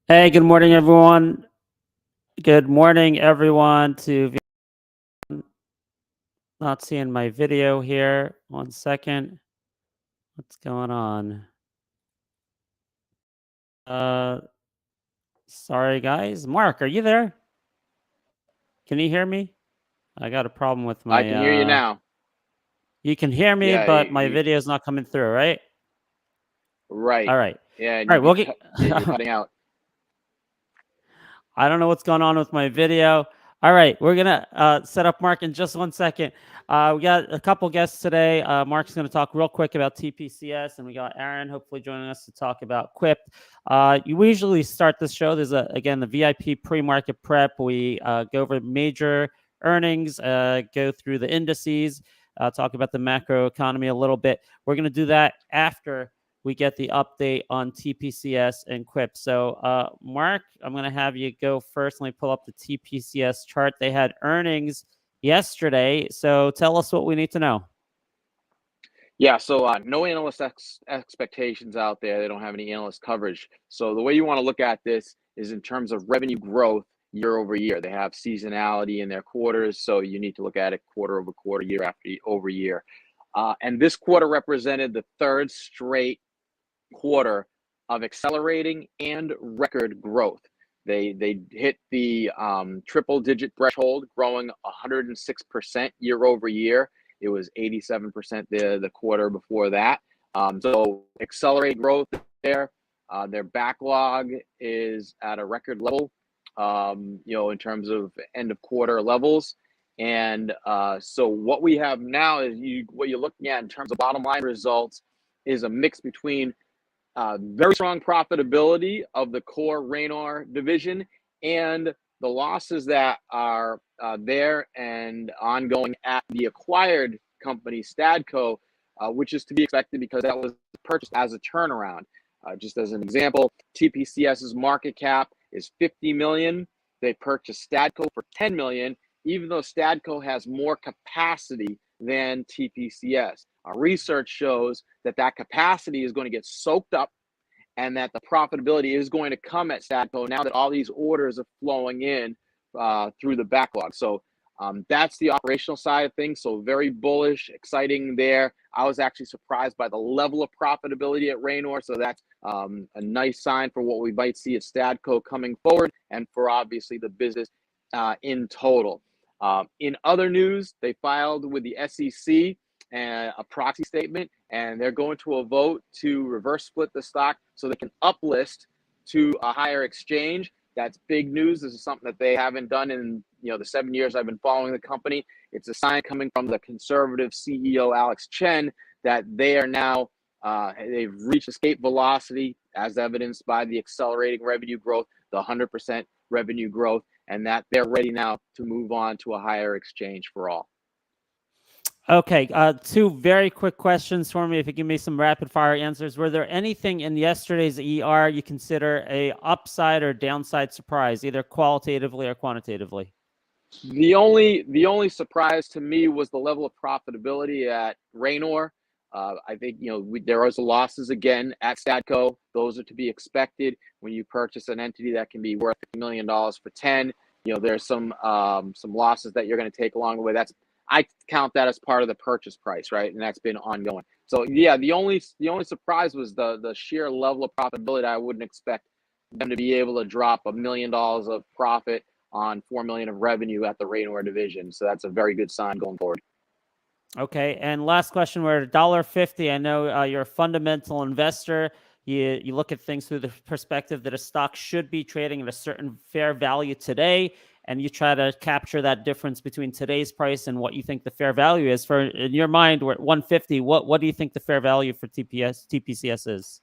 Hey, good morning, everyone. Good morning, everyone. Not seeing my video here. 1 second. What's going on? Uh, Sorry, guys. Mark, are you there? Can you hear me? I got a problem with I can hear you my. now. You can hear me, Yeah, but my video is not coming through, right? right. All right. Yeah, and All right. We'll get. you're cutting out. I don't know what's going on with my video. All right, we're gonna set up Mark in just 1 second. We got a couple guests today. Mark's gonna talk real quick about TPCS, and we got Aaron hopefully joining us to talk about QIPT. We usually start this show. There's again the VIP pre-market prep. We go over major earnings, go through the indices, talk about the macro economy a little bit. We're gonna do that after we get the update on TPCS and QIPT. So, Mark, I'm going to have you go first. Let me pull up the TPCS chart. They had earnings yesterday. So, tell us what we need to know. Yeah, so no analyst expectations out there. They don't have any analyst coverage. So the way you want to look at this is in terms of revenue growth year over year. They have seasonality in their quarters, so you need to look at it quarter over quarter, year after over year. And this quarter represented the third straight quarter of accelerating and record growth. They hit the triple digit threshold, growing 106% year over year. It was 87% the quarter before that. So accelerate growth there. Their backlog is at a record level, in terms of end of quarter levels. And so what we have now is what you're looking at in terms of bottom line results is a mix between very strong profitability of the core Raynor division and the losses that are there and ongoing at the acquired company Stadco, which is to be expected because that was purchased as a turnaround. Just as an example, TPCS's market cap is 50 million. They purchased Stadco for 10 million, even though Stadco has more capacity than TPCS. Our research shows that that capacity is going to get soaked up and that the profitability is going to come at Stadco now that all these orders are flowing in through the backlog. So that's the operational side of things. So very bullish, exciting there. I was actually surprised by the level of profitability at Raynor. So that's a nice sign for what we might see at Stadco coming forward and for obviously the business in total. In other news, they filed with the SEC a proxy statement, and they're going to a vote to reverse split the stock so they can uplist to a higher exchange. That's big news. This is something that they haven't done in the 7 years I've been following the company. It's a sign coming from the conservative CEO Alex Chen that they are now they've reached escape velocity, as evidenced by the accelerating revenue growth, the 100% revenue growth, and that they're ready now to move on to a higher exchange for all. Okay, two very quick questions for me. If you give me some rapid fire answers, were there anything in yesterday's ER you consider a upside or downside surprise, either qualitatively or quantitatively? The only surprise to me was the level of profitability at Raynor. I think there was losses again at Stadco. Those are to be expected when you purchase an entity that can be worth $50 million for 10. There's some losses that you're going to take along the way. I count that as part of the purchase price, right? And that's been ongoing. So yeah, the only surprise was the sheer level of profitability. I wouldn't expect them to be able to drop $1 million of profit on 4 million of revenue at the Raynor division. So that's a very good sign going forward. Okay, and last question, we're $1.50. I know you're a fundamental investor. You look at things through the perspective that a stock should be trading at a certain fair value today, and you try to capture that difference between today's price and what you think the fair value is. For in your mind, we're at 150. What do you think the fair value for TPCS is?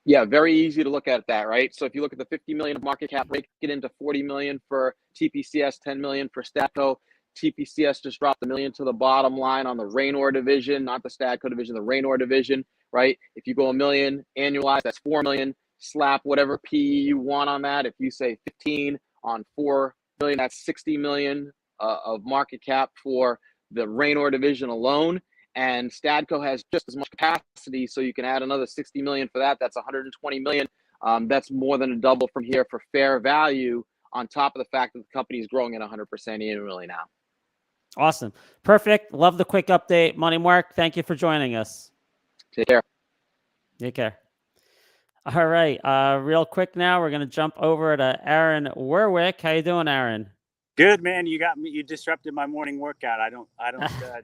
Yeah, very easy to look at that, right? So if you look at the 50 million of market cap, break it into 40 million for TPCS, 10 million for Stadco. TPCS just dropped $1 million to the bottom line on the Raynor division, not the Stadco division, the Raynor division, right? If you go $1 million annualized, that's 4 million. Slap whatever PE you want on that. If you say 15 on 4 million, that's 60 million of market cap for the Raynor division alone. And Stadco has just as much capacity, so you can add another 60 million for that. That's 120 million That's more than a double from here for fair value, on top of the fact that the company is growing at 100% annually now. Awesome. Perfect. Love the quick update. Money Mark, thank you for joining us. Take care. Take care. All right. Real quick now, we're going to jump over to Aaron Werwick. How you doing, Aaron? Good, man. You got me. You disrupted my morning workout. I don't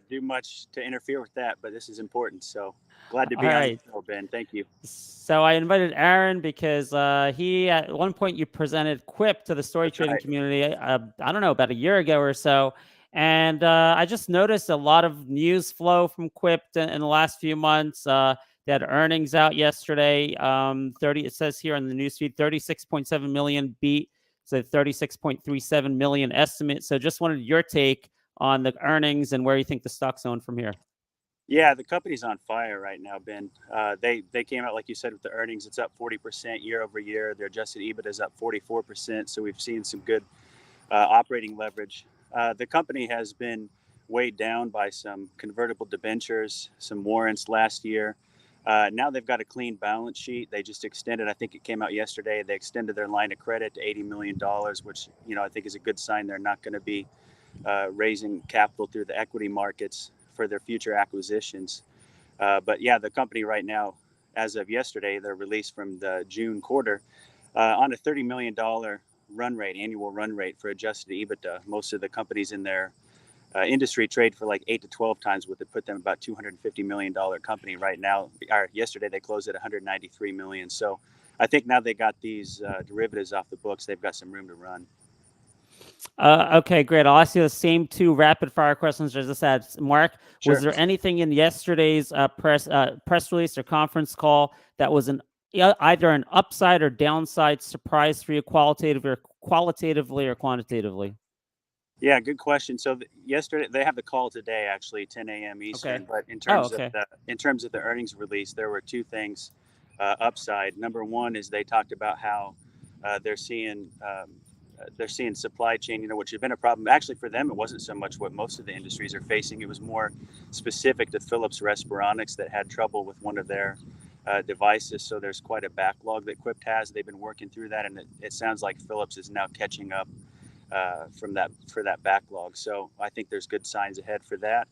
do much to interfere with that, but this is important. So glad to be on the show, Ben. Thank you. So I invited Aaron because he, at one point, you presented QIPT to the story trading community. I don't know, about a year ago or so. And I just noticed a lot of news flow from QIPT in the last few months. They had earnings out yesterday. It says here on the newsfeed, 36.7 million beat. So 36.37 million estimate. So just wanted your take on the earnings and where you think the stock's going from here. Yeah, the company's on fire right now, Ben. They came out, like you said, with the earnings. It's up 40% year over year. Their adjusted EBITDA is up 44%. So we've seen some good operating leverage. The company has been weighed down by some convertible debentures, some warrants last year. Now they've got a clean balance sheet. They just extended, I think it came out yesterday, they extended their line of credit to $80 million, which, I think is a good sign they're not going to be raising capital through the equity markets for their future acquisitions. But yeah, the company right now, as of yesterday, their release from the June quarter, on a $30 million annual run rate for adjusted EBITDA. Most of the companies in their industry trade for like 8 to 12 times, what would put them about $250 million company right now. Yesterday they closed at $193 million. So I think now they got these derivatives off the books, they've got some room to run. Okay, great. I'll ask you the same two rapid fire questions I just had. Mark, Sure. Was there anything in yesterday's press release or conference call that was either an upside or downside surprise for you, qualitatively or quantitatively? Yeah, good question. So yesterday they have the call today, actually 10 a.m. Eastern. Okay. But in terms of the earnings release, there were two things upside. Number one is they talked about how they're seeing supply chain, which has been a problem. Actually, for them, it wasn't so much what most of the industries are facing. It was more specific to Philips Respironics that had trouble with one of their devices. So there's quite a backlog that QIPT has. They've been working through that, and it sounds like Philips is now catching up for that backlog. So I think there's good signs ahead for that.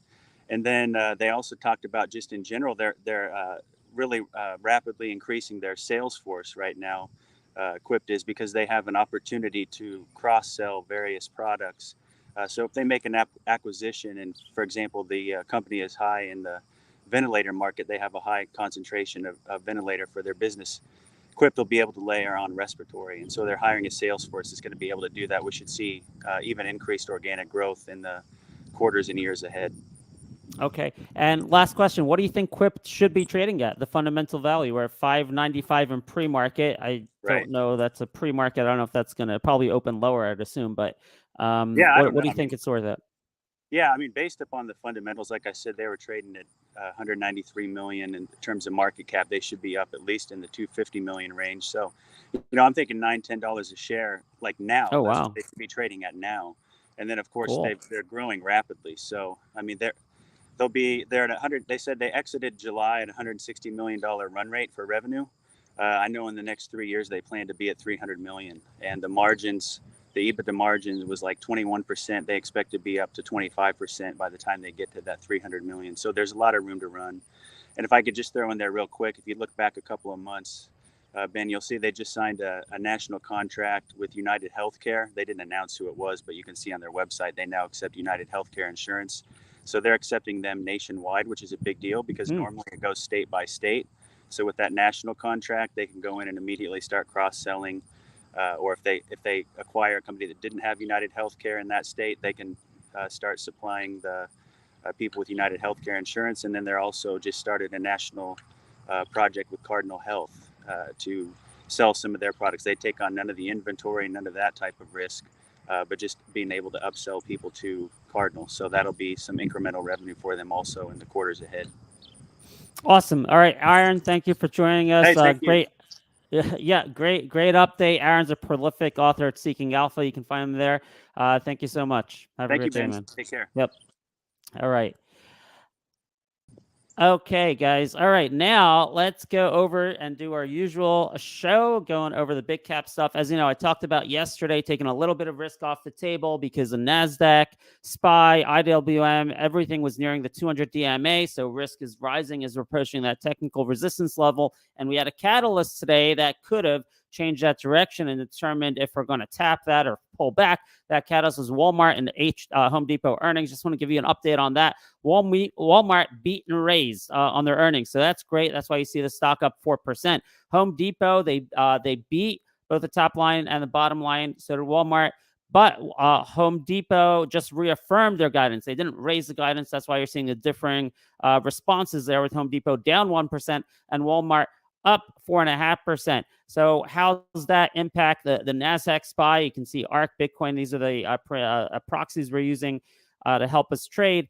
And then they also talked about, just in general, they're really rapidly increasing their sales force right now. QIPT is, because they have an opportunity to cross-sell various products. So if they make an acquisition, and for example, the company is high in the ventilator market, they have a high concentration of ventilator for their business, QIPT will be able to layer on respiratory. And so they're hiring a sales force that's going to be able to do that. We should see even increased organic growth in the quarters and years ahead. Okay. And last question, what do you think QIPT should be trading at, the fundamental value? We're at $5.95 in pre-market. I don't know, that's a pre-market. I don't know if that's going to probably open lower, I'd assume. But what do you think it's worth at? Yeah, I mean, based upon the fundamentals, like I said, they were trading at 193 million in terms of market cap. They should be up at least in the 250 million range. So, I'm thinking $9-10 a share, like now. Oh, wow. They should be trading at now. And then, of course, they're growing rapidly. So, I mean, they're at 100. They said they exited July at $160 million run rate for revenue. I know in the next 3 years they plan to be at 300 million, and the margins, the EBITDA margins was like 21%. They expect to be up to 25% by the time they get to that 300 million. So there's a lot of room to run. And if I could just throw in there real quick, if you look back a couple of months, Ben, you'll see they just signed a national contract with United Healthcare. They didn't announce who it was, but you can see on their website they now accept United Healthcare insurance. So they're accepting them nationwide, which is a big deal because normally it goes state by state. So with that national contract, they can go in and immediately start cross-selling. Or if they acquire a company that didn't have United Healthcare in that state, they can start supplying the people with United Healthcare insurance. And then they're also just started a national project with Cardinal Health to sell some of their products. They take on none of the inventory, none of that type of risk. But just being able to upsell people to Cardinal. So that'll be some incremental revenue for them also in the quarters ahead. Awesome. All right, Aaron, thank you for joining us. Hey, thank you. Great. Yeah, great update. Aaron's a prolific author at Seeking Alpha. You can find him there. Thank you so much. Have a great day, man. Take care. Yep. All right. Okay, guys. All right, now let's go over and do our usual show, going over the big cap stuff. As you know, I talked about yesterday, taking a little bit of risk off the table because of NASDAQ, SPY, IWM, everything was nearing the 200 DMA. So risk is rising as we're approaching that technical resistance level. And we had a catalyst today that could have changed that direction and determined if we're going to tap that or pull back. That catalyst was Walmart and Home Depot earnings. Just want to give you an update on that. Walmart beat and raised on their earnings, so that's great. That's why you see the stock up 4%. Home Depot, they beat both the top line and the bottom line. So did Walmart, but Home Depot just reaffirmed their guidance. They didn't raise the guidance. That's why you're seeing the differing responses there, with Home Depot down 1% and Walmart up 4.5%. So how does that impact the NASDAQ SPY? You can see ARK, Bitcoin. These are the proxies we're using to help us trade.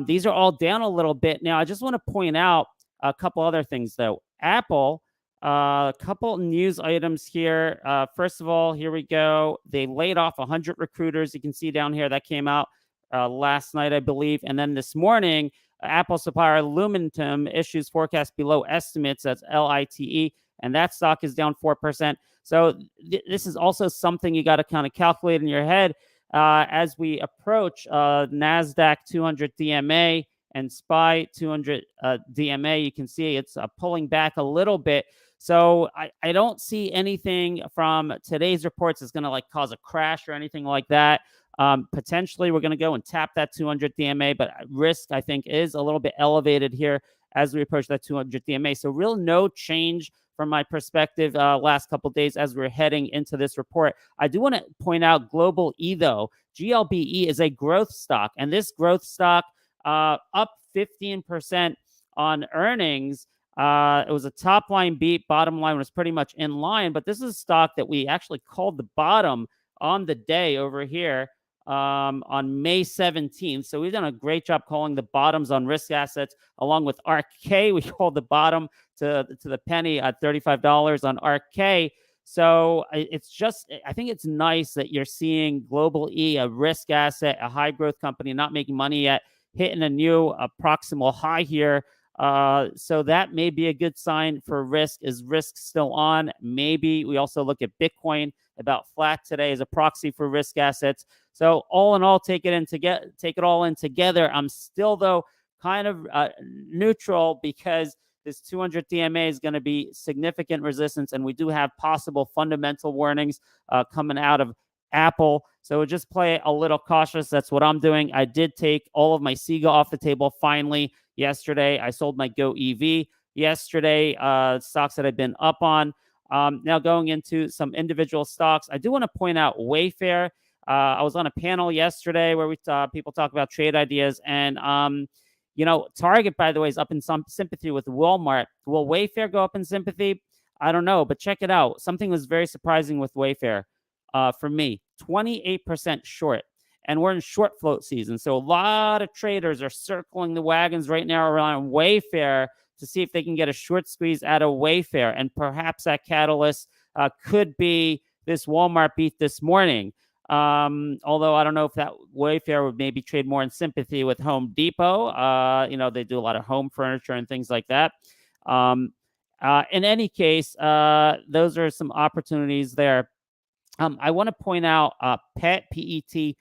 These are all down a little bit. Now, I just want to point out a couple other things, though. Apple, a couple news items here. First of all, here we go. They laid off 100 recruiters. You can see down here that came out last night, I believe. And then this morning, Apple supplier Lumentum issues forecast below estimates. That's LITE. And that stock is down 4%. So this is also something you got to kind of calculate in your head. As we approach NASDAQ 200 DMA and SPY 200 DMA, you can see it's pulling back a little bit. So I don't see anything from today's reports that's going to cause a crash or anything like that. Potentially, we're going to go and tap that 200 DMA, but risk, I think, is a little bit elevated here as we approach that 200 DMA. So real no change from my perspective last couple of days as we're heading into this report. I do want to point out GLBE, though. GLBE is a growth stock, and this growth stock up 15% on earnings. It was a top line beat. Bottom line was pretty much in line, but this is a stock that we actually called the bottom on the day over here on May 17th. So we've done a great job calling the bottoms on risk assets, along with RK. We called the bottom to the penny at $35 on RK. So it's just, I think it's nice that you're seeing GLBE, a risk asset, a high growth company, not making money yet, hitting a new proximal high here. So that may be a good sign for risk. Is risk still on? Maybe. We also look at Bitcoin, about flat today as a proxy for risk assets. So all in all, take it all in together. I'm still, though, kind of neutral, because this 200 DMA is going to be significant resistance, and we do have possible fundamental warnings coming out of Apple. So just play a little cautious. That's what I'm doing. I did take all of my SIGA off the table finally yesterday. I sold my GoEV yesterday, stocks that I've been up on. Now going into some individual stocks, I do want to point out Wayfair. I was on a panel yesterday where people talk about trade ideas, and Target, by the way, is up in some sympathy with Walmart. Will Wayfair go up in sympathy? I don't know, but check it out. Something was very surprising with Wayfair for me. 28% short, and we're in short float season, so a lot of traders are circling the wagons right now around Wayfair to see if they can get a short squeeze out of Wayfair, and perhaps that catalyst could be this Walmart beat this morning. Although I don't know if that Wayfair would maybe trade more in sympathy with Home Depot. They do a lot of home furniture and things like that. In any case, those are some opportunities there. I want to point out PET, PET,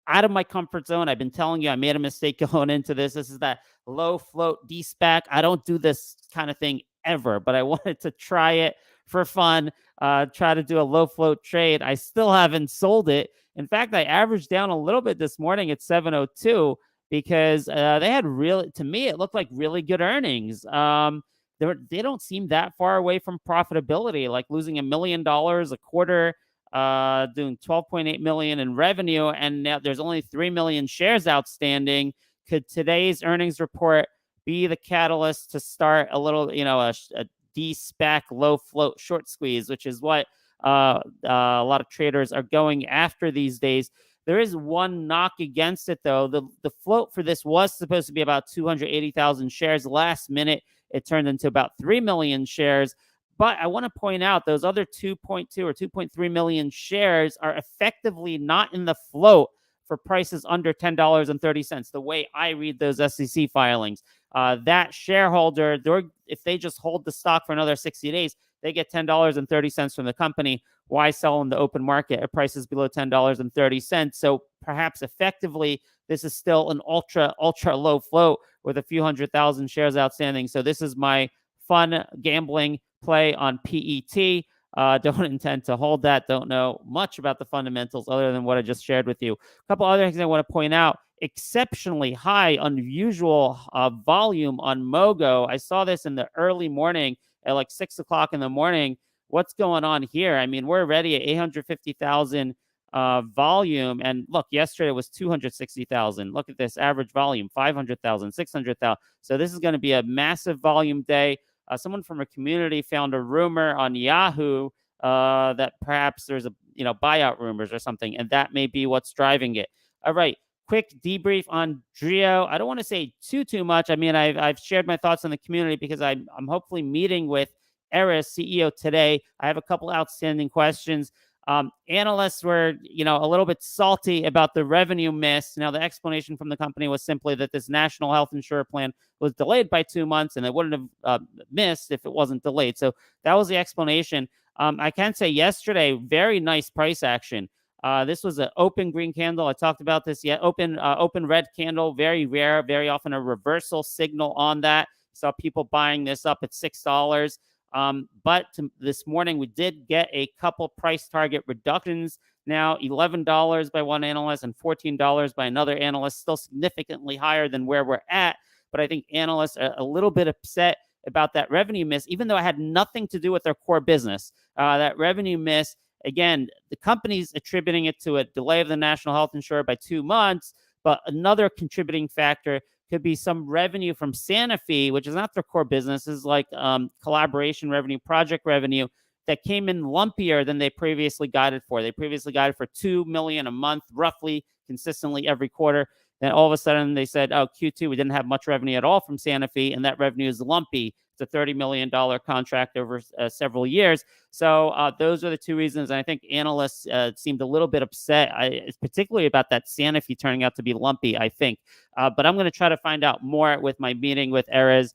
out of my comfort zone. I've been telling you I made a mistake going into this. This is that low float D-SPAC. I don't do this kind of thing ever, but I wanted to try it for fun, try to do a low float trade. I still haven't sold it. In fact, I averaged down a little bit this morning at 702 because they had to me, it looked like really good earnings. They don't seem that far away from profitability, like losing $1 million a quarter, doing 12.8 million in revenue, and now there's only 3 million shares outstanding. Could today's earnings report be the catalyst to start a little, a D-SPAC low float short squeeze, which is what a lot of traders are going after these days? There is one knock against it, though. The float for this was supposed to be about 280,000 shares. Last minute, it turned into about 3 million shares. But I want to point out those other 2.2 or 2.3 million shares are effectively not in the float for prices under $10.30, the way I read those SEC filings. that shareholder, if they just hold the stock for another 60 days, they get $10.30 from the company. Why sell in the open market at prices below $10.30? So perhaps effectively, this is still an ultra low float with a few 100,000 shares outstanding. So this is my fun gambling play on PET. Don't intend to hold that. Don't know much about the fundamentals other than what I just shared with you. A couple other things I want to point out. Exceptionally high, unusual volume on Mogo. I saw this in the early morning at like 6 o'clock in the morning. What's going on here? I mean, we're already at 850,000 volume. And look, yesterday was 260,000. Look at this average volume, 500,000, 600,000. So this is going to be a massive volume day. Someone from a community found a rumor on Yahoo that perhaps there's buyout rumors or something, and that may be what's driving it. All right. Quick debrief on Drio. I don't want to say too much. I mean, I've shared my thoughts in the community because I'm hopefully meeting with Eris, CEO, today. I have a couple outstanding questions. Analysts were, a little bit salty about the revenue miss. Now, the explanation from the company was simply that this national health insurance plan was delayed by 2 months, and it wouldn't have missed if it wasn't delayed. So that was the explanation. I can say yesterday, very nice price action. This was an open green candle. I talked about this yet. Open red candle, very rare, very often a reversal signal on that. Saw people buying this up at $6. But this morning, we did get a couple price target reductions. Now, $11 by one analyst and $14 by another analyst, still significantly higher than where we're at. But I think analysts are a little bit upset about that revenue miss, even though it had nothing to do with their core business. That revenue miss, again, the company's attributing it to a delay of the national health insurance by 2 months. But another contributing factor could be some revenue from Sanofi, which is not their core business. Is like collaboration revenue, project revenue that came in lumpier than they previously guided for. They previously guided for $2 million a month, roughly, consistently every quarter. Then all of a sudden they said, oh, Q2, we didn't have much revenue at all from Sanofi, and that revenue is lumpy. It's a $30 million contract over several years. So those are the two reasons. And I think analysts seemed a little bit upset, particularly about that Sanofi turning out to be lumpy, I think. But I'm going to try to find out more with my meeting with Erez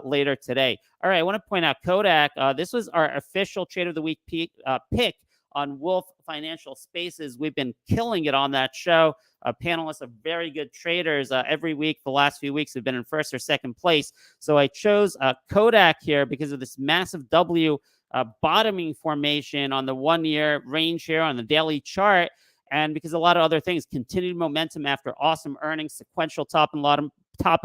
later today. All right, I want to point out Kodak. This was our official Trade of the Week pick on Wolf Financial Spaces. We've been killing it on that show. Panelists are very good traders. Every week, the last few weeks, have been in first or second place. So I chose Kodak here because of this massive W bottoming formation on the 1-year range here on the daily chart. And because a lot of other things, continued momentum after awesome earnings, sequential top and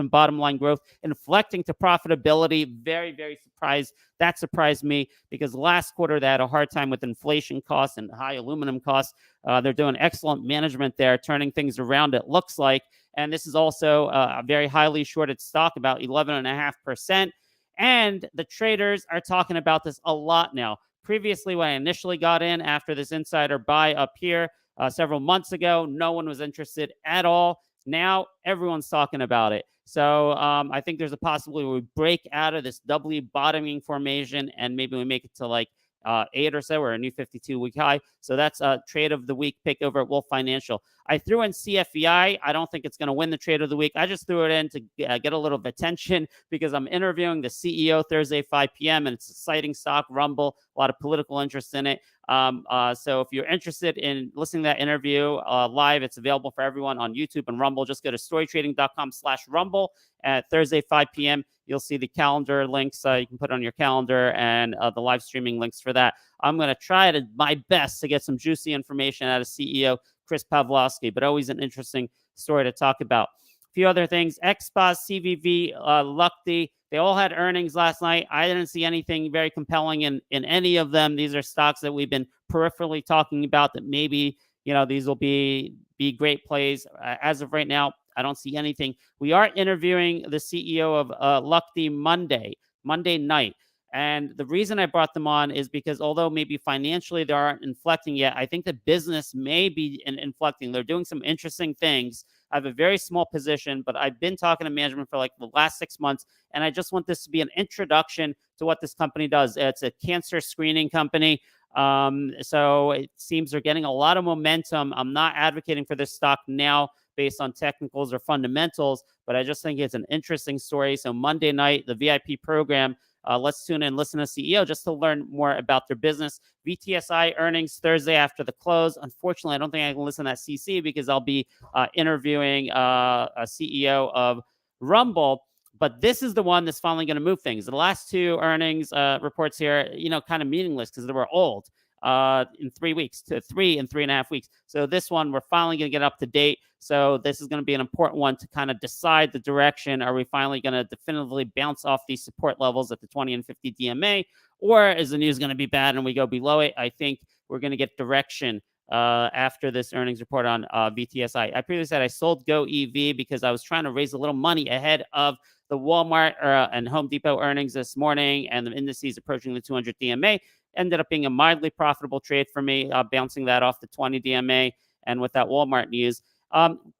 bottom line growth, inflecting to profitability. Very, very surprised. That surprised me because last quarter they had a hard time with inflation costs and high aluminum costs. They're doing excellent management there, turning things around, it looks like. And this is also a very highly shorted stock, about 11.5%. And the traders are talking about this a lot now. Previously, when I initially got in after this insider buy up here several months ago, no one was interested at all. Now everyone's talking about it. So I think there's a possibility we break out of this W bottoming formation and maybe we make it to like 8 or so, or a new 52-week high. So that's a Trade of the Week pick over at Wolf Financial. I threw in CFEI. I don't think it's going to win the Trade of the Week. I just threw it in to get a little bit of attention because I'm interviewing the CEO Thursday, 5 p.m., and it's an exciting stock, Rumble, a lot of political interest in it. So if you're interested in listening to that interview live, it's available for everyone on YouTube and Rumble. Just go to storytrading.com/Rumble at Thursday, 5 p.m. You'll see the calendar links. You can put on your calendar and the live streaming links for that. I'm going to try my best to get some juicy information out of CEO Chris Pavlovsky, but always an interesting story to talk about. A few other things. XPOS, CVV, Lucti, they all had earnings last night. I didn't see anything very compelling in any of them. These are stocks that we've been peripherally talking about that maybe, these will be great plays. As of right now, I don't see anything. We are interviewing the CEO of Lucti Monday night. And the reason I brought them on is because although maybe financially they aren't inflecting yet, I think the business may be inflecting. They're doing some interesting things. I have a very small position, but I've been talking to management for like the last 6 months, and I just want this to be an introduction to what this company does. It's a cancer screening company. So it seems they're getting a lot of momentum. I'm not advocating for this stock now based on technicals or fundamentals, but I just think it's an interesting story. So Monday night, the VIP program, let's tune in, listen to CEO just to learn more about their business. VTSI earnings Thursday after the close. Unfortunately, I don't think I can listen to that CC because I'll be interviewing a CEO of Rumble. But this is the one that's finally going to move things. The last two earnings reports here, kind of meaningless because they were old in 3 weeks to 3 and 3.5 weeks. So this one, we're finally going to get up to date. So this is going to be an important one to kind of decide the direction. Are we finally going to definitively bounce off these support levels at the 20 and 50 DMA? Or is the news going to be bad and we go below it? I think we're going to get direction after this earnings report on VTSI. I previously said I sold GoEV because I was trying to raise a little money ahead of the Walmart and Home Depot earnings this morning, and the indices approaching the 200 DMA. Ended up being a mildly profitable trade for me, bouncing that off the 20 DMA. And with that Walmart news,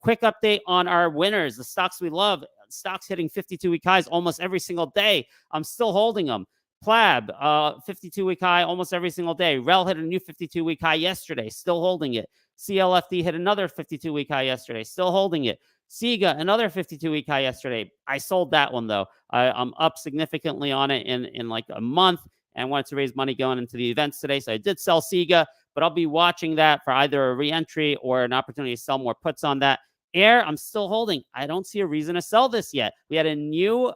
quick update on our winners, the stocks we love. Stocks hitting 52-week highs almost every single day. I'm still holding them. Plab, 52-week high almost every single day. Rel hit a new 52-week high yesterday, still holding it. CLFD hit another 52-week high yesterday, still holding it. Sega, another 52-week high yesterday. I sold that one, though. I'm up significantly on it in like a month and wanted to raise money going into the events today. So I did sell Sega, but I'll be watching that for either a re-entry or an opportunity to sell more puts on that. Air, I'm still holding. I don't see a reason to sell this yet. We had a new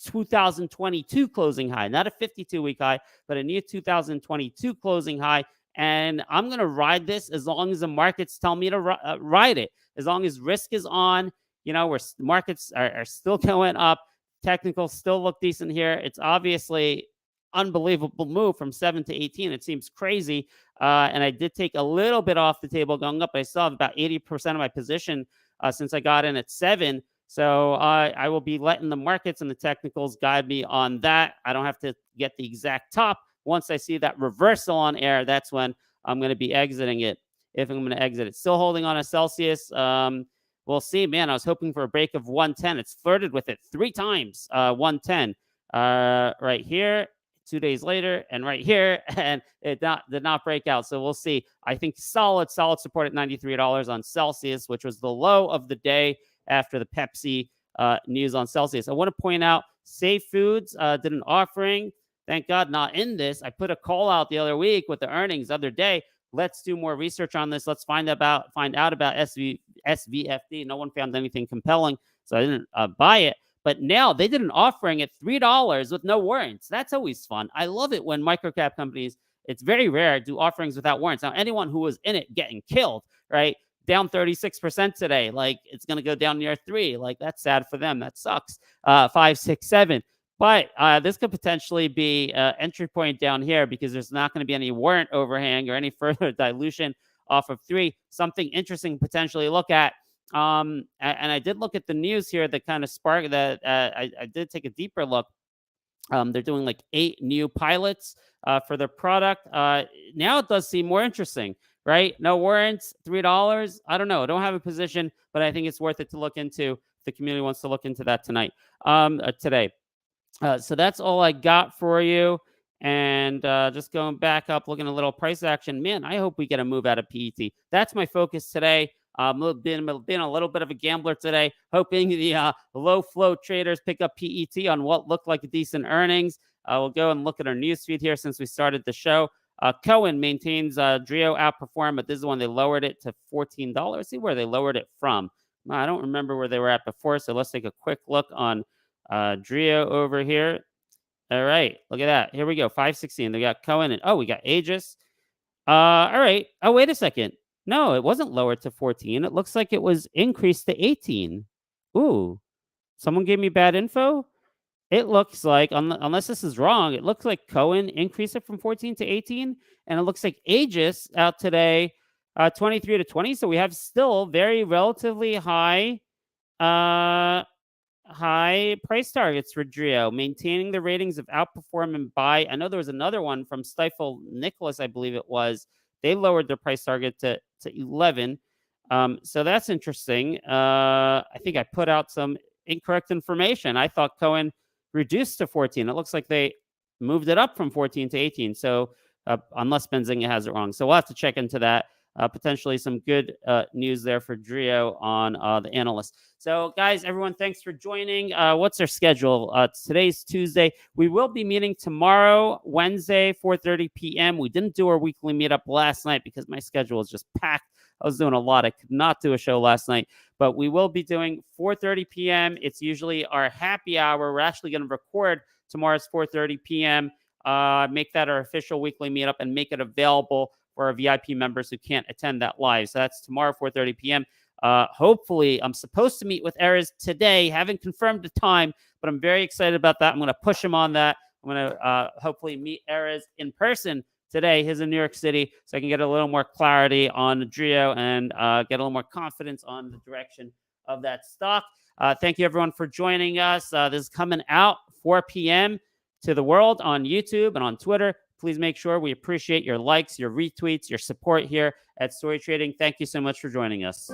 2022 closing high, not a 52-week high, but a new 2022 closing high. And I'm going to ride this as long as the markets tell me to ride it. As long as risk is on, where markets are still going up, technicals still look decent here. It's obviously unbelievable move from 7 to 18. It seems crazy. And I did take a little bit off the table going up. I still have about 80% of my position since I got in at 7. So I will be letting the markets and the technicals guide me on that. I don't have to get the exact top. Once I see that reversal on air, that's when I'm going to be exiting it, if I'm going to exit it. Still holding on a Celsius. We'll see. Man, I was hoping for a break of 110. It's flirted with it 3 times, 110. Right here, 2 days later, and right here, and it did not break out. So we'll see. I think solid support at $93 on Celsius, which was the low of the day after the Pepsi news on Celsius. I want to point out Safe Foods did an offering. Thank God not in this. I put a call out the other week with the earnings the other day. Let's do more research on this. Let's find out about SVFD. No one found anything compelling, so I didn't buy it. But now they did an offering at $3 with no warrants. That's always fun. I love it when microcap companies, it's very rare, do offerings without warrants. Now, anyone who was in it getting killed, right? Down 36% today. Like, it's going to go down near 3. Like, that's sad for them. That sucks. 5, 6, 7. But this could potentially be an entry point down here because there's not going to be any warrant overhang or any further dilution off of 3. Something interesting potentially look at. And I did look at the news here that kind of sparked that. I did take a deeper look. They're doing like 8 new pilots for their product. Now it does seem more interesting, right? No warrants, $3. I don't know. I don't have a position, but I think it's worth it to look into. If the community wants to look into that today. So that's all I got for you. And just going back up, looking at a little price action. Man, I hope we get a move out of PET. That's my focus today. Been a little bit of a gambler today, hoping the low flow traders pick up PET on what looked like decent earnings. We'll go and look at our news feed here since we started the show. Cohen maintains Drio outperform, but this is when they lowered it to $14. Let's see where they lowered it from. I don't remember where they were at before, so let's take a quick look on Drio over here. All right, look at that. Here we go, 516. They got Cohen, and we got Aegis. All right. Oh, wait a second. No, it wasn't lowered to 14. It looks like it was increased to 18. Ooh, someone gave me bad info. It looks like, unless this is wrong, it looks like Cohen increased it from 14 to 18, and it looks like Aegis out today, 23 to 20. So we have still very relatively high price targets for Drio, maintaining the ratings of outperform and buy. I know there was another one from Stifel Nicholas, I believe it was. They lowered their price target to 11. So that's interesting. I think I put out some incorrect information. I thought Cohen reduced to 14. It looks like they moved it up from 14 to 18. So unless Benzinga has it wrong. So we'll have to check into that. Potentially some good news there for Drio on the analyst. So, guys, everyone, thanks for joining. What's our schedule? Today's Tuesday. We will be meeting tomorrow, Wednesday, 4:30 p.m. We didn't do our weekly meetup last night because my schedule is just packed. I was doing a lot. I could not do a show last night, but we will be doing 4:30 p.m. It's usually our happy hour. We're actually going to record tomorrow's 4:30 p.m. Make that our official weekly meetup and make it available for our VIP members who can't attend that live. So that's tomorrow, 4:30 p.m. Hopefully, I'm supposed to meet with Erez today. Haven't confirmed the time, but I'm very excited about that. I'm going to push him on that. I'm going to hopefully meet Erez in person today. He's in New York City, so I can get a little more clarity on the Drio and get a little more confidence on the direction of that stock. Thank you, everyone, for joining us. This is coming out 4 p.m. to the world on YouTube and on Twitter. Please make sure we appreciate your likes, your retweets, your support here at StoryTrading. Thank you so much for joining us.